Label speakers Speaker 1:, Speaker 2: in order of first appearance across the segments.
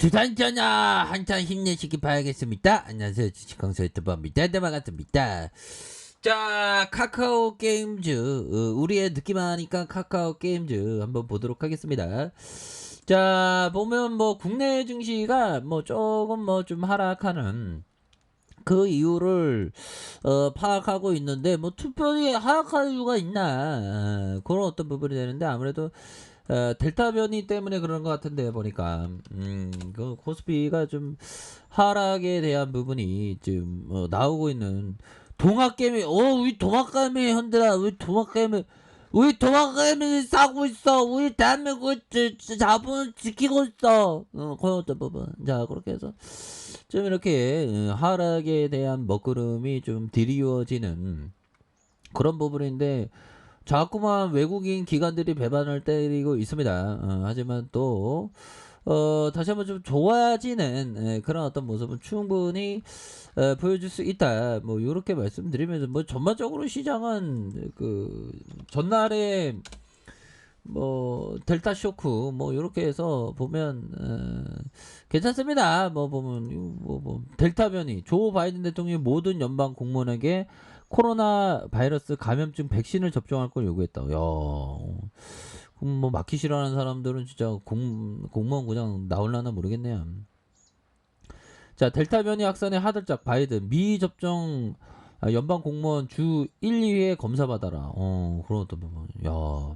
Speaker 1: 두산전야 한참 힘내시기 바라겠습니다. 안녕하세요, 주식강사 유튜버입니다. 네, 반갑습니다. 자, 카카오 게임즈, 우리의 느낌하니까 카카오 게임즈 한번 보도록 하겠습니다. 자, 보면 뭐 국내 증시가 뭐 조금 뭐 좀 하락하는 그 이유를 파악하고 있는데, 뭐 투표에 하락할 이유가 있나, 그런 어떤 부분이 되는데, 아무래도 델타 변이 때문에 그런 것 같은데, 보니까 그 코스피가 좀 하락에 대한 부분이 지금 나오고 있는. 동학개미, 우리 동학개미 현들아, 우리 동학개미 싸고 있어. 우리 대한민국 자본을 지키고 있어. 그런 어떤 부분. 자, 그렇게 해서 좀 이렇게 하락에 대한 먹구름이 좀 드리워지는 그런 부분인데, 자꾸만 외국인 기관들이 배반을 때리고 있습니다. 하지만 또 다시 한번 좀 좋아지는 그런 어떤 모습은 충분히 보여줄 수 있다. 뭐 이렇게 말씀드리면서, 뭐 전반적으로 시장은 그 전날에 뭐 델타 쇼크 뭐 이렇게 해서 보면 괜찮습니다. 뭐 보면 뭐 델타 변이, 조 바이든 대통령이 모든 연방 공무원에게 코로나 바이러스 감염증 백신을 접종할 걸 요구했다. 야, 그럼 뭐 맞기 싫어하는 사람들은 진짜 공무원 그냥 나올라나 모르겠네요. 자, 델타 변이 확산의 하들짝 바이든 미 접종 연방 공무원 주 1, 2회 검사 받아라. 그런 어떤 부분. 야,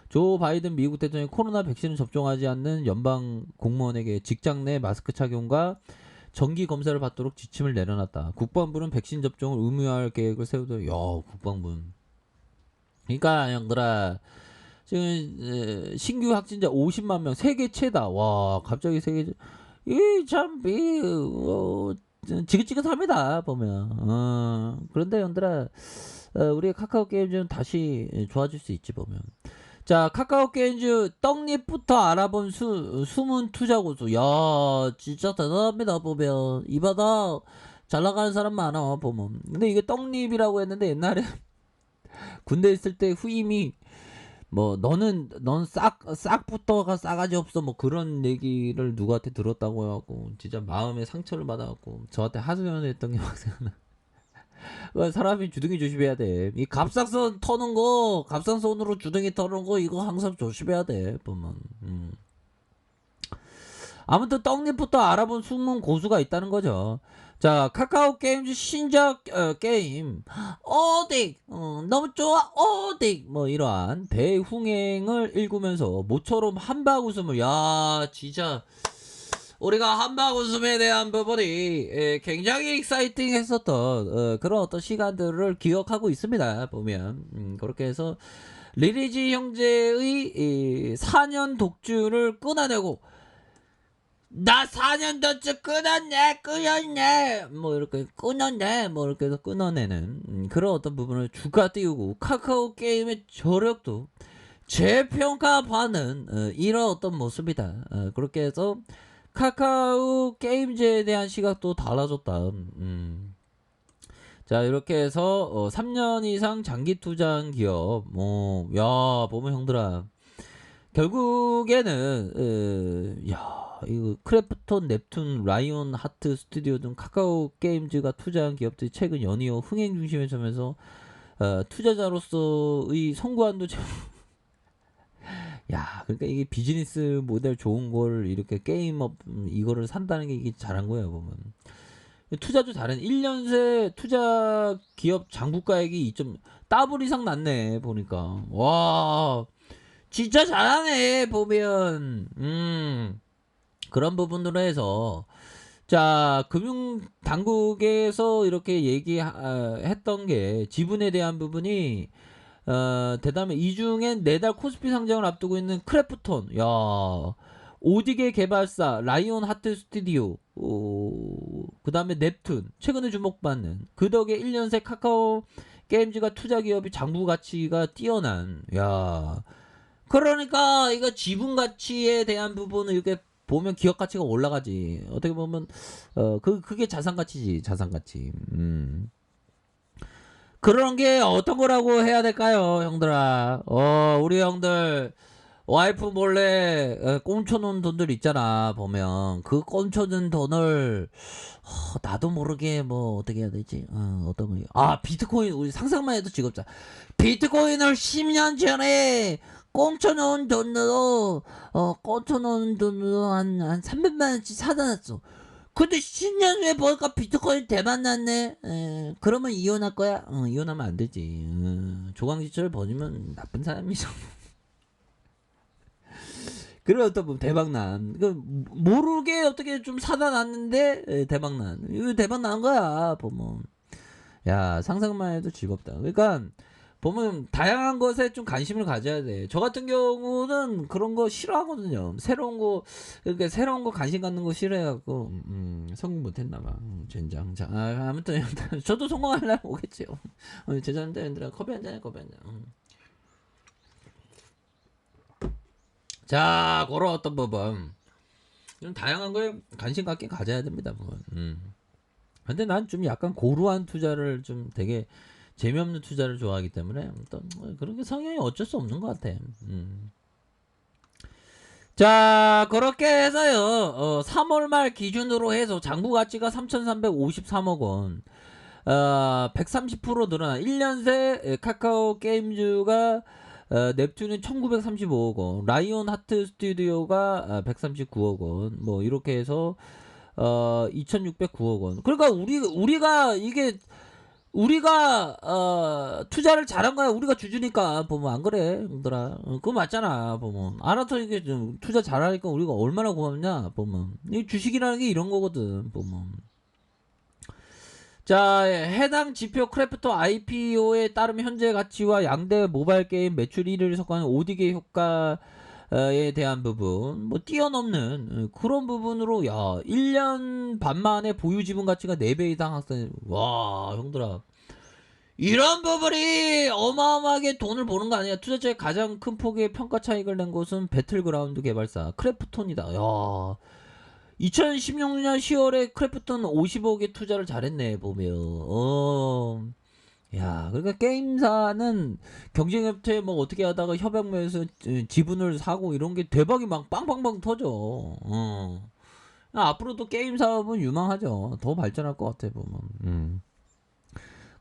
Speaker 1: 조 바이든 미국 대통령이 코로나 백신을 접종하지 않는 연방 공무원에게 직장 내 마스크 착용과 정기 검사를 받도록 지침을 내려놨다. 국방부는 백신 접종을 의무화할 계획을 세우더. 야, 국방부. 그러니까 형들아, 지금 신규 확진자 50만 명, 세계 최다. 와, 갑자기 세계, 이참 지긋지긋합니다 보면. 그런데 형들아, 우리 카카오 게임 좀 다시 좋아질 수 있지 보면. 자, 카카오 게임즈 떡잎부터 알아본 숨은 투자 고수. 야, 진짜 대단합니다 보면. 이 바닥 잘 나가는 사람 많아 보면. 근데 이게 떡잎이라고 했는데, 옛날에 군대 있을 때 후임이 뭐 넌 싹부터가 싸가지 없어 뭐 그런 얘기를 누구한테 들었다고 해갖고 진짜 마음에 상처를 받아갖고 저한테 하소연을 했던 게 막 생각나. 사람이 주둥이 조심해야 돼. 이 갑상선 터는 거, 갑상선으로 주둥이 터는 거, 이거 항상 조심해야 돼 보면. 아무튼 떡잎부터 알아본 숨은 고수가 있다는 거죠. 자, 카카오 게임즈 신작 게임 어딕, 너무 좋아 어딕, 뭐 이러한 대흥행을 일구면서 모처럼 한박 웃음을. 야, 진짜 우리가 한박 웃음에 대한 부분이 굉장히 익사이팅 했었던 그런 어떤 시간들을 기억하고 있습니다 보면. 그렇게 해서 리리지 형제의 4년 독주를 끊어내고, 나 4년 독주 끊었네 뭐 이렇게 끊었네 뭐 이렇게 해서 끊어내는 그런 어떤 부분을 주가 띄우고, 카카오 게임의 저력도 재평가받는 이런 어떤 모습이다. 그렇게 해서 카카오 게임즈에 대한 시각도 달라졌다. 자, 이렇게 해서 3년 이상 장기 투자한 기업, 야, 보면 형들아, 결국에는 이거 크래프톤, 넵툰, 라이온 하트 스튜디오 등 카카오 게임즈가 투자한 기업들이 최근 연이어 흥행 중심에 서면서 투자자로서의 성과도 야, 그러니까 이게 비즈니스 모델 좋은 걸 이렇게 게임업 이거를 산다는 게 이게 잘한 거예요 보면. 투자도 잘한 1년 새 투자 기업 장부가액이 2. 더블 이상 났네 보니까. 와, 진짜 잘하네 보면. 그런 부분으로 해서, 자, 금융 당국에서 이렇게 얘기했던 게 지분에 대한 부분이 대담해. 이 중엔 4달 코스피 상장을 앞두고 있는 크래프톤, 야, 오디게 개발사, 라이온 하트 스튜디오, 그 다음에 넵툰, 최근에 주목받는 그 덕에 1년 새 카카오 게임즈가 투자 기업이 장부 가치가 뛰어난. 야, 그러니까 이거 지분 가치에 대한 부분을 이렇게 보면 기업 가치가 올라가지. 어떻게 보면 그게 자산 가치지, 자산 가치. 그런 게 어떤 거라고 해야 될까요, 형들아? 우리 형들 와이프 몰래 꽁쳐놓은 돈들 있잖아. 보면 그 꽁쳐놓은 돈을 나도 모르게 뭐 어떻게 해야 되지? 어떤 거? 비트코인. 우리 상상만 해도 즐겁자. 비트코인을 10년 전에 꽁쳐놓은 돈으로 한 300만 원치 사다 놨어. 근데 10년 후에 보니까 비트코인 대박 났네. 그러면 이혼할 거야? 이혼하면 안 되지. 조강지철 버리면 나쁜 사람이죠. 그래 어떤 뭐 대박난. 모르게 어떻게 좀 사다 놨는데 대박난. 이거 대박 난 거야 보면. 야 상상만 해도 즐겁다. 그러니까 보면 다양한 것에 좀 관심을 가져야 돼. 저 같은 경우는 그런 거 싫어하거든요. 새로운 거 그러니까 새로운 거 관심 갖는 거 싫어해갖고 성공 못했나봐. 젠장. 자 아무튼 저도 성공하려고 오겠지요. 죄송합니다 얘들아. 커피 한 잔해 커피 한 잔. 자 그런 어떤 부분 좀 다양한 거에 관심 갖게 가져야 됩니다. 근데 난 좀 약간 고루한 투자를 좀 되게 재미없는 투자를 좋아하기 때문에 또 그런 게 성향이 어쩔 수 없는 것 같아. 자 그렇게 해서요 3월 말 기준으로 해서 장부 가치가 3,353억 원 130% 늘어난 1년 새 카카오 게임즈가 넵튠은 1935억 원, 라이온 하트 스튜디오가 139억 원, 뭐 이렇게 해서 2,609억 원. 그러니까 우리가 투자를 잘한 거야. 우리가 주주니까 보면 안 그래, 형들아. 그거 맞잖아. 보면 알아서 이게 좀 투자 잘하니까 우리가 얼마나 고맙냐. 보면 이 주식이라는 게 이런 거거든. 보면. 자, 해당 지표 크래프터 IPO에 따르면 현재 가치와 양대 모바일 게임 매출 1위를 석권하는 오디게 효과에 대한 부분, 뭐 뛰어넘는 그런 부분으로 1년 반 만에 보유 지분 가치가 4배 이상 확산. 와, 형들아. 이런 부분이 어마어마하게 돈을 버는 거 아니야. 투자자의 가장 큰 폭의 평가 차익을 낸 곳은 배틀그라운드 개발사 크래프톤이다. 야. 2016년 10월에 크래프톤 50억의 투자를 잘했네 보면. 그러니까 게임사는 경쟁업체 뭐 어떻게 하다가 협약면에서 지분을 사고 이런 게 대박이 막 빵빵빵 터져. 앞으로도 게임 사업은 유망하죠. 더 발전할 것 같아 보면.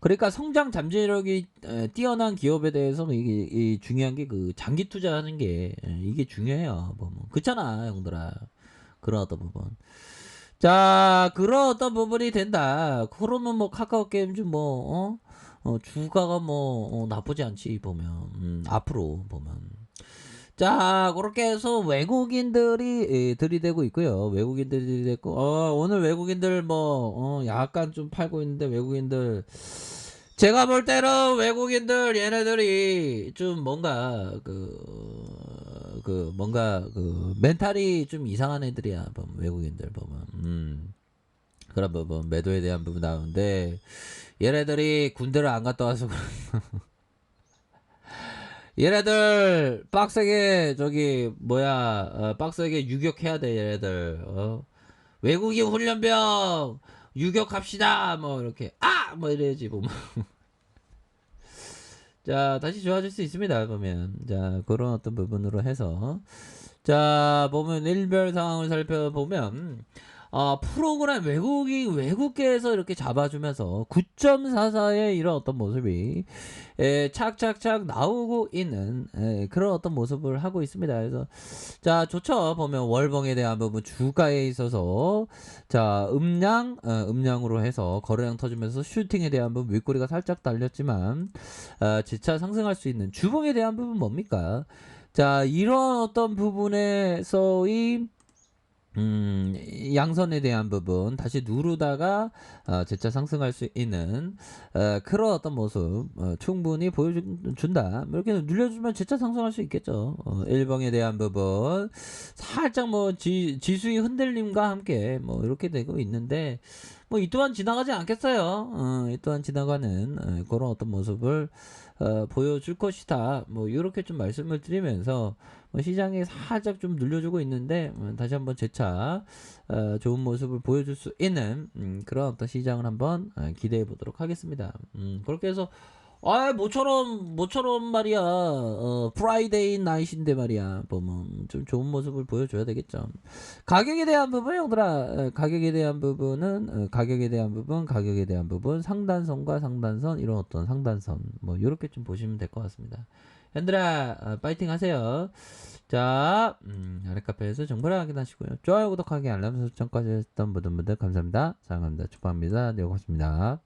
Speaker 1: 그러니까 성장 잠재력이 뛰어난 기업에 대해서는 이게 중요한 게 그 장기 투자하는 게 이게 중요해요. 보면 그렇잖아 형들아. 그런 어떤 부분. 자, 그런 어떤 부분이 된다. 그러면 뭐 카카오 게임즈 주가가 나쁘지 않지 보면. 앞으로 보면. 자, 그렇게 해서 외국인들이 들이대고 있고요. 외국인들이 들이대고 오늘 외국인들 약간 좀 팔고 있는데 외국인들 제가 볼 때는 외국인들 얘네들이 좀 뭔가 멘탈이 좀 이상한 애들이야. 보면 외국인들 보면. 그런 부분 매도에 대한 부분 나오는데 얘네들이 군대를 안 갔다 와서 얘네들 빡세게 빡세게 유격해야 돼 얘네들. 외국인 훈련병 유격합시다 뭐 이렇게 이래야지 보면. 자 다시 좋아질 수 있습니다 보면. 자 그런 어떤 부분으로 해서 자 보면 일별 상황을 살펴보면 프로그램 외국계에서 이렇게 잡아주면서 9.44의 이런 어떤 모습이 착착착 나오고 있는 그런 어떤 모습을 하고 있습니다. 그래서 자 좋죠. 보면 월봉에 대한 부분 주가에 있어서 자 음량으로 해서 거래량 터지면서 슈팅에 대한 부분 윗꼬리가 살짝 달렸지만 재차 상승할 수 있는 주봉에 대한 부분 뭡니까? 자 이런 어떤 부분에서의 양선에 대한 부분 다시 누르다가 재차 상승할 수 있는 그런 어떤 모습 충분히 보여준다. 이렇게 눌려주면 재차 상승할 수 있겠죠. 일봉에 대한 부분 살짝 지수의 흔들림과 함께 이렇게 되고 있는데 이 또한 지나가지 않겠어요. 이 또한 지나가는 그런 어떤 모습을 보여줄 것이다. 이렇게 좀 말씀을 드리면서 시장이 살짝 좀 눌려주고 있는데 다시 한번 재차 좋은 모습을 보여줄 수 있는 그런 어떤 시장을 한번 기대해 보도록 하겠습니다. 그렇게 해서 아, 모처럼 말이야. 프라이데이 나이트인데 말이야. 보면 좀 좋은 모습을 보여줘야 되겠죠. 가격에 대한 부분, 형들아. 가격에 대한 부분은 가격에 대한 부분, 상단선과 상단선 이런 어떤 상단선 뭐 이렇게 좀 보시면 될 것 같습니다. 형들아, 파이팅 하세요. 자, 아래 카페에서 정보를 확인하시고요. 좋아요, 구독하기, 알람 설정까지 했던 모든 분들 감사합니다. 사랑합니다. 축복합니다. 네, 고맙습니다.